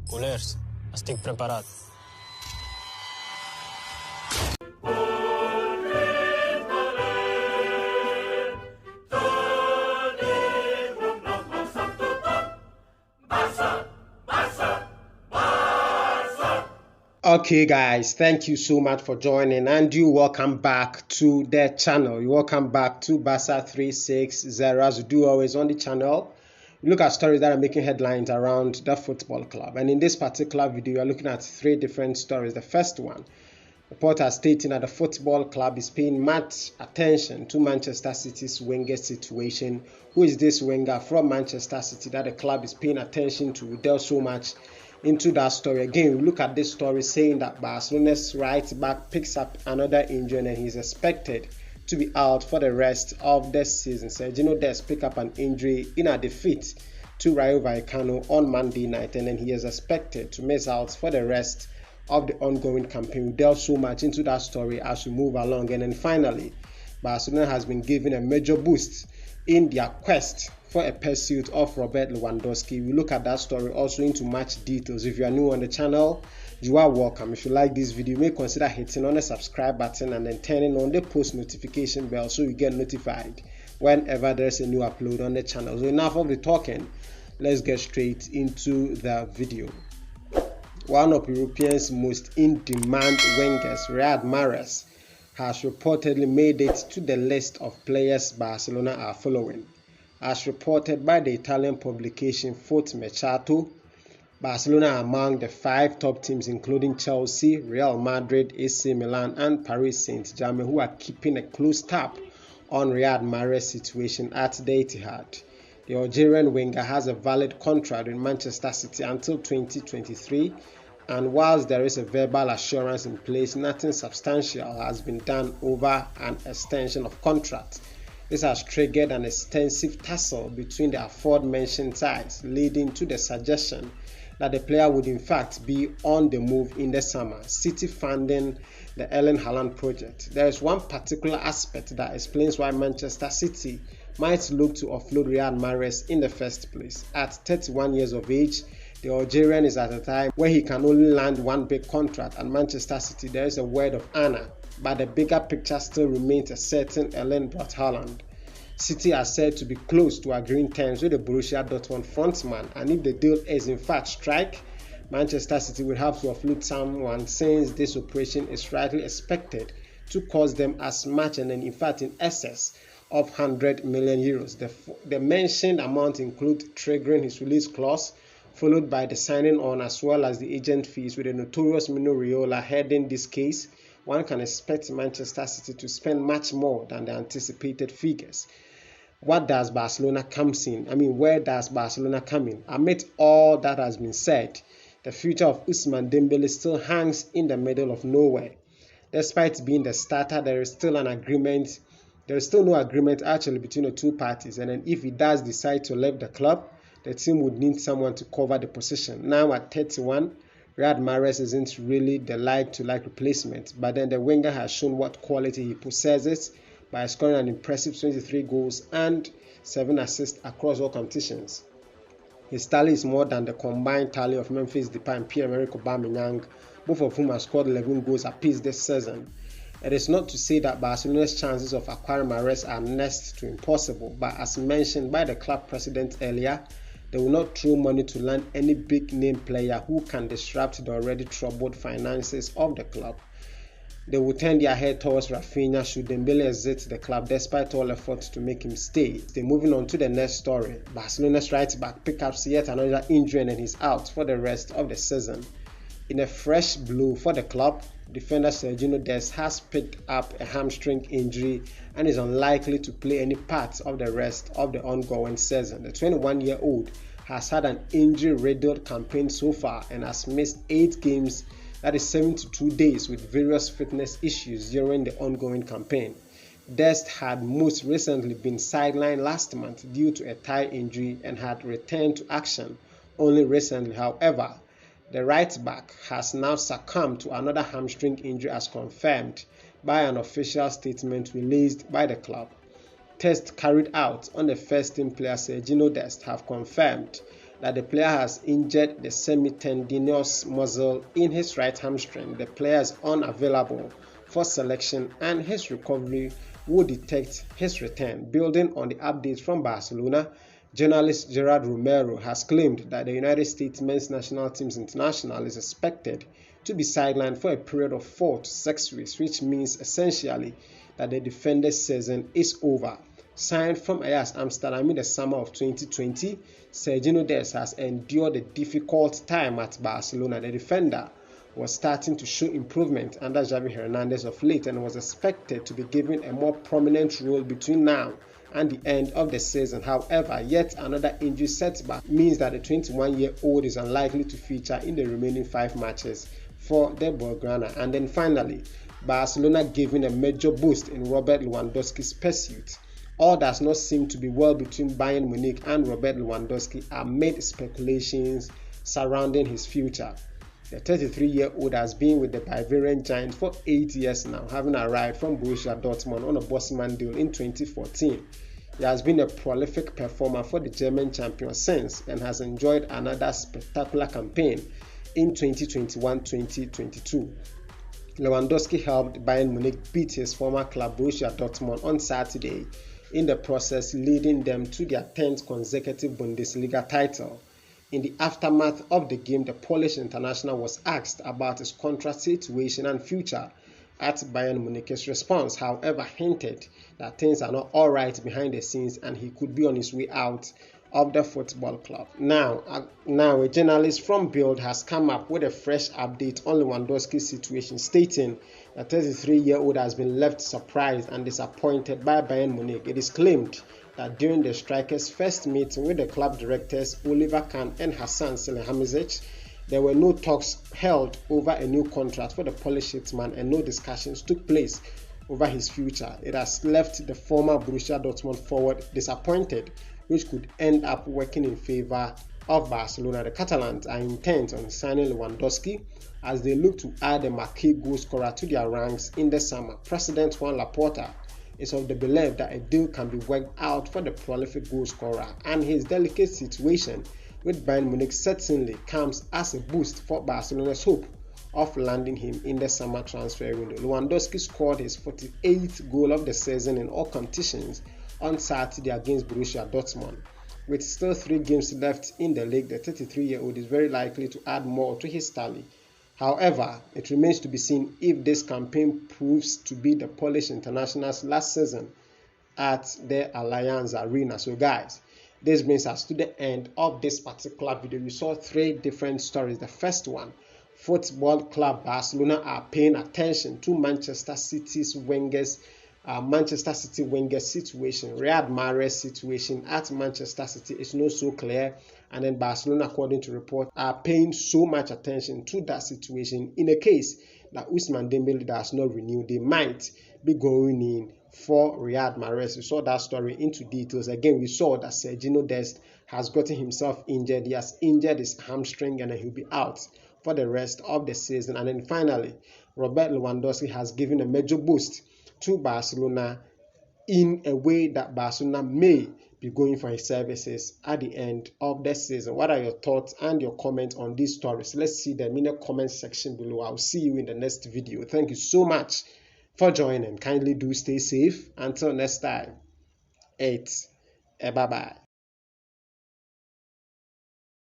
Culers, estic preparat. Okay guys, thank you so much for joining, and you welcome back to the channel. You welcome back to Barca 360. As we do always on the channel, we look at stories that are making headlines around the football club, and in this particular video we are looking at three different stories. The first one, reporters stating that the football club is paying much attention to Manchester City's winger situation. Who is this winger from Manchester City that the club is paying attention to? We delve so much into that story. Again, we look at this story saying that Barcelona's right back picks up another injury and he's expected to be out for the rest of the season. Sergio Dest picked up an injury in a defeat to Rayo Vallecano on Monday night, and then he is expected to miss out for the rest of the ongoing campaign. We delve so much into that story as we move along. And then finally, Barcelona has been given a major boost in their quest for a pursuit of Robert Lewandowski. We look at that story also into much details. If you are new on the channel, you are welcome. If you like this video, you may consider hitting on the subscribe button and then turning on the post notification bell so you get notified whenever there's a new upload on the channel. So enough of the talking, let's get straight into the video. One of Europeans' most in-demand wingers, Riyad Mahrez, has reportedly made it to the list of players Barcelona are following. As reported by the Italian publication Foot Mercato, Barcelona are among the 5 top teams including Chelsea, Real Madrid, AC Milan and Paris Saint-Germain, who are keeping a close tab on Riyad Mahrez's situation at the Etihad. The Algerian winger has a valid contract with Manchester City until 2023, and whilst there is a verbal assurance in place, nothing substantial has been done over an extension of contract. This has triggered an extensive tussle between the aforementioned sides, leading to the suggestion that the player would in fact be on the move in the summer, City funding the Erling Haaland project. There is one particular aspect that explains why Manchester City might look to offload Riyad Mahrez in the first place. At 31 years of age, the Algerian is at a time where he can only land one big contract at Manchester City. There is a word of honor, but the bigger picture still remains a certain Erling Braut Haaland. City are said to be close to agreeing terms with the Borussia Dortmund frontman, and if the deal is in fact strike, Manchester City will have to offload someone, since this operation is rightly expected to cost them as much, and then in fact in excess of 100 million euros. The mentioned amount includes triggering his release clause, followed by the signing on as well as the agent fees. With the notorious Mino Raiola heading this case, one can expect Manchester City to spend much more than the anticipated figures. Where does Barcelona come in? Amid all that has been said, the future of Ousmane Dembele still hangs in the middle of nowhere. Despite being the starter, there is still no agreement actually between the two parties, and then if he does decide to leave the club, the team would need someone to cover the position. Now at 31, Riyad Mahrez isn't really the like-to-like replacement, but then the winger has shown what quality he possesses by scoring an impressive 23 goals and 7 assists across all competitions. His tally is more than the combined tally of Memphis Depay and Pierre-Emerick Aubameyang, both of whom have scored 11 goals apiece this season. It is not to say that Barcelona's chances of acquiring Mahrez are next to impossible, but as mentioned by the club president earlier, they will not throw money to land any big-name player who can disrupt the already troubled finances of the club. They will turn their head towards Rafinha should Dembele exit the club despite all efforts to make him stay. They're moving on to the next story. Barcelona's right back picks up yet another injury and he's out for the rest of the season. In a fresh blow for the club, defender Sergio Dest has picked up a hamstring injury and is unlikely to play any part of the rest of the ongoing season. The 21-year-old has had an injury-riddled campaign so far and has missed 8 games, that is 72 days, with various fitness issues during the ongoing campaign. Dest had most recently been sidelined last month due to a thigh injury and had returned to action only recently. However, the right back has now succumbed to another hamstring injury as confirmed by an official statement released by the club. Tests carried out on the first team player Sergio Dest have confirmed that the player has injured the semitendinous muscle in his right hamstring. The player is unavailable for selection and his recovery will detect his return. Building on the updates from Barcelona, journalist Gerard Romero has claimed that the United States men's national team's international is expected to be sidelined for a period of 4 to 6 weeks, which means essentially that the defender's season is over. Signed from Ajax Amsterdam in the summer of 2020, Sergino Dest has endured a difficult time at Barcelona. The defender was starting to show improvement under Xavi Hernandez of late and was expected to be given a more prominent role between now and the end of the season. However, yet another injury setback means that the 21-year-old is unlikely to feature in the remaining 5 matches for the Blaugrana. And then finally, Barcelona giving a major boost in Robert Lewandowski's pursuit. All does not seem to be well between Bayern Munich and Robert Lewandowski amid speculations surrounding his future. The 33-year-old has been with the Bavarian giant for 8 years now, having arrived from Borussia Dortmund on a Bosman deal in 2014. He has been a prolific performer for the German champion since and has enjoyed another spectacular campaign in 2021-2022. Lewandowski helped Bayern Munich beat his former club Borussia Dortmund on Saturday, in the process leading them to their 10th consecutive Bundesliga title. In the aftermath of the game, the Polish international was asked about his contract situation and future at Bayern Munich. His response, however, hinted that things are not all right behind the scenes and he could be on his way out of the football club. Now a journalist from Bild has come up with a fresh update on Lewandowski's situation, stating that 33-year-old has been left surprised and disappointed by Bayern Munich. It is claimed that during the striker's first meeting with the club directors Oliver Kahn and Hassan Salihamidzic, there were no talks held over a new contract for the Polish hitman and no discussions took place over his future. It has left the former Borussia Dortmund forward disappointed, which could end up working in favor of Barcelona. The Catalans are intent on signing Lewandowski as they look to add a marquee goal scorer to their ranks in the summer. President Juan Laporta is of the belief that a deal can be worked out for the prolific goal scorer, and his delicate situation with Bayern Munich certainly comes as a boost for Barcelona's hope of landing him in the summer transfer window. Lewandowski scored his 48th goal of the season in all competitions on Saturday against Borussia Dortmund. With still 3 games left in the league, the 33-year-old is very likely to add more to his tally. However, it remains to be seen if this campaign proves to be the Polish international's last season at the Allianz Arena. So guys, this brings us to the end of this particular video. We saw 3 different stories. The first one, Football Club Barcelona are paying attention to Manchester City Wenger's situation. Riyad Mahrez situation at Manchester City is not so clear, and then Barcelona, according to report, are paying so much attention to that situation. In a case that Ousmane Dembele does not renew, they might be going in for Riyad Mahrez. We saw that story into details. Again, we saw that Sergino Dest has gotten himself injured. He has injured his hamstring and he'll be out for the rest of the season. And then finally, Robert Lewandowski has given a major boost to Barcelona in a way that Barcelona may be going for his services at the end of the season. What are your thoughts and your comments on these stories? Let's see them in the comment section below. I'll see you in the next video. Thank you so much for joining. Kindly do stay safe. Until next time, it's a bye-bye.